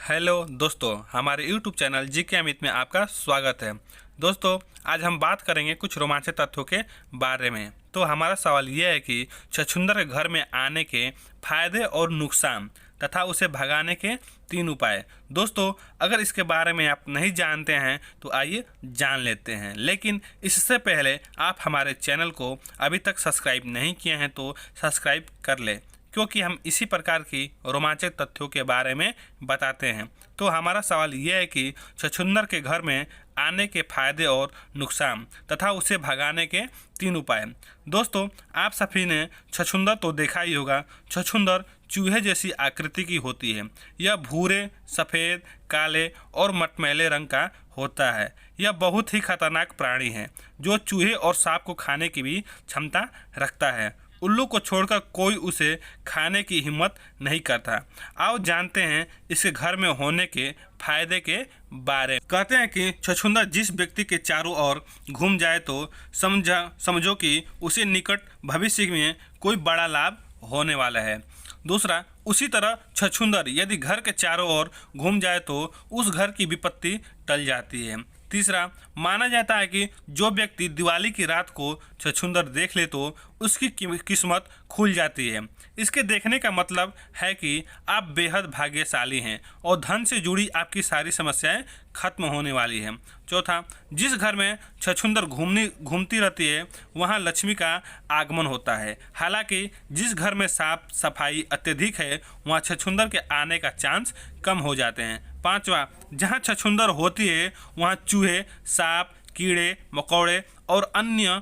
Hello दोस्तों, हमारे YouTube channel GK Amit में आपका स्वागत है। दोस्तों, आज हम बात करेंगे कुछ रोमांचक तथ्यों के बारे में। तो हमारा सवाल यह है कि छछूंदर के घर में आने के फायदे और नुकसान तथा उसे भगाने के 3 उपाय। दोस्तों, अगर इसके बारे में आप नहीं जानते हैं तो आइए जान लेते हैं। लेकिन इससे पहले आप हमारे चैनल को अभी तक सब्सक्राइब नहीं किए हैं तो सब्सक्राइब कर लें, क्योंकि हम इसी प्रकार की रोमांचक तथ्यों के बारे में बताते हैं। तो हमारा सवाल यह है कि छछूंदर के घर में आने के फायदे और नुकसान तथा उसे भगाने के 3 उपाय। दोस्तों, आप सभी ने छछूंदर तो देखा ही होगा। छछूंदर चूहे जैसी आकृति की होती है। यह भूरे, सफ़ेद, काले और मटमैले रंग का होता है। यह बहुत ही खतरनाक प्राणी है जो चूहे और सांप को खाने की भी क्षमता रखता है। उल्लू को छोड़कर कोई उसे खाने की हिम्मत नहीं करता। आओ जानते हैं इसके घर में होने के फायदे के बारे में। कहते हैं कि छछूंदर जिस व्यक्ति के चारों ओर घूम जाए तो समझो कि उसे निकट भविष्य में कोई बड़ा लाभ होने वाला है। दूसरा, उसी तरह छछूंदर यदि घर के चारों ओर घूम जाए तो उस घर की विपत्ति टल जाती है। तीसरा, माना जाता है कि जो व्यक्ति दिवाली की रात को छछूंदर देख ले तो उसकी किस्मत खुल जाती है। इसके देखने का मतलब है कि आप बेहद भाग्यशाली हैं और धन से जुड़ी आपकी सारी समस्याएं खत्म होने वाली हैं। चौथा, जिस घर में छछूंदर घूमती रहती है वहां लक्ष्मी का आगमन होता है। हालांकि जिस घर में साफ सफाई अत्यधिक है वहां छछूंदर के आने का चांस कम हो जाते हैं। पांचवा, जहां छछूंदर होती है वहां चूहे, सांप, कीड़े मकोड़े और अन्य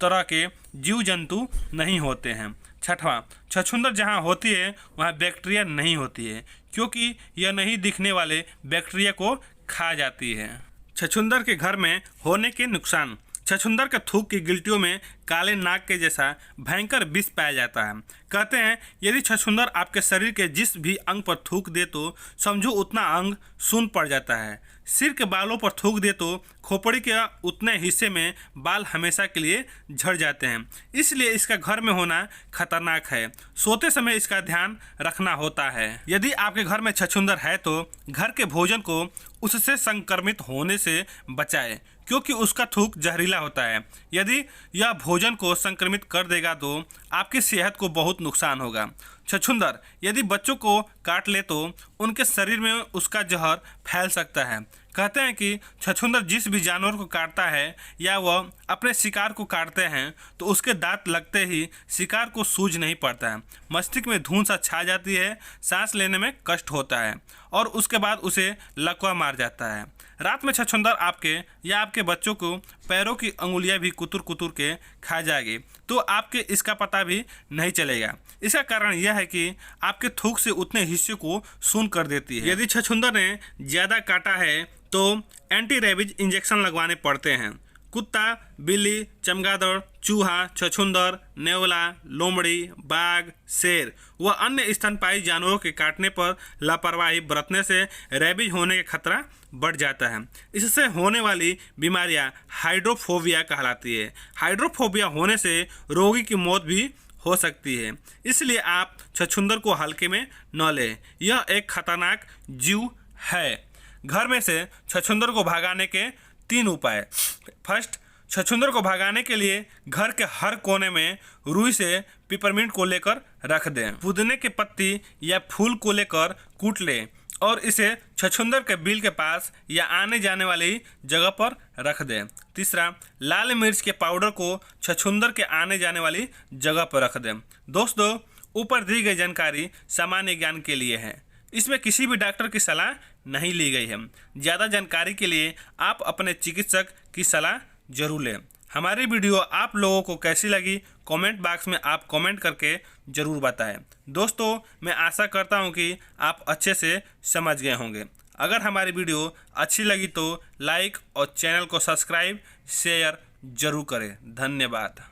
तरह के जीव जंतु नहीं होते हैं। छठवां, छछूंदर जहां होती है वहां बैक्टीरिया नहीं होती है, क्योंकि यह नहीं दिखने वाले बैक्टीरिया को खा जाती है। छछूंदर के घर में होने के नुकसान। छछूंदर के थूक की गिल्टियों में काले नाग के जैसा भयंकर विष पाया जाता है। कहते हैं यदि छछूंदर आपके शरीर के जिस भी अंग पर थूक दे तो समझो उतना अंग शून्य पड़ जाता है। सिर के बालों पर थूक दे तो खोपड़ी के उतने हिस्से में बाल हमेशा के लिए झड़ जाते हैं। इसलिए इसका घर में होना खतरनाक है। सोते समय इसका ध्यान रखना होता है। यदि आपके घर में छछूंदर है तो घर के भोजन को उससे संक्रमित होने से बचाएं, क्योंकि उसका थूक जहरीला होता है। यदि यह भोजन को संक्रमित कर देगा तो आपकी सेहत को बहुत नुकसान होगा। छछूंदर यदि बच्चों को काट ले तो उनके शरीर में उसका जहर फैल सकता है। कहते हैं कि छछूंदर जिस भी जानवर को काटता है या वह अपने शिकार को काटते हैं तो उसके दांत लगते ही शिकार को सूझ नहीं पड़ता है। मस्तिष्क में धुंध सा छा जाती है, सांस लेने में कष्ट होता है और उसके बाद उसे लकवा मार जाता है। रात में छछूंदर आपके या आपके बच्चों को पैरों की अंगुलियां भी कुतर कुतर के खा जाएगी तो आपके इसका पता भी नहीं चलेगा। इसका कारण यह है कि आपके थूक से उतने हिस्से को शून्य कर देती है। यदि छछूंदर ने ज़्यादा काटा है तो एंटी रेबीज इंजेक्शन लगवाने पड़ते हैं। कुत्ता, बिल्ली, चमगादड़, चूहा, छछूंदर, नेवला, लोमड़ी, बाघ, शेर व अन्य स्तनपायी जानवरों के काटने पर लापरवाही बरतने से रेबीज होने का खतरा बढ़ जाता है। इससे होने वाली बीमारियां हाइड्रोफोबिया कहलाती है। हाइड्रोफोबिया होने से रोगी की मौत भी हो सकती है। इसलिए आप छछूंदर को हल्के में न लें। यह एक खतरनाक जीव है। घर में से छछूंदर को भगाने के 3 उपाय। फर्स्ट, छछूंदर को भगाने के लिए घर के हर कोने में रुई से पिपरमिंट को लेकर रख दें। पुदीने के पत्ती या फूल को लेकर कूट लें और इसे छछूंदर के बिल के पास या आने जाने वाली जगह पर रख दें। तीसरा, लाल मिर्च के पाउडर को छछूंदर के आने जाने वाली जगह पर रख दें। दोस्तों, ऊपर दी गई जानकारी सामान्य ज्ञान के लिए है। इसमें किसी भी डॉक्टर की सलाह नहीं ली गई है। ज़्यादा जानकारी के लिए आप अपने चिकित्सक की सलाह जरूर लें। हमारी वीडियो आप लोगों को कैसी लगी कमेंट बॉक्स में आप कमेंट करके ज़रूर बताएं। दोस्तों, मैं आशा करता हूं कि आप अच्छे से समझ गए होंगे। अगर हमारी वीडियो अच्छी लगी तो लाइक और चैनल को सब्सक्राइब शेयर ज़रूर करें। धन्यवाद।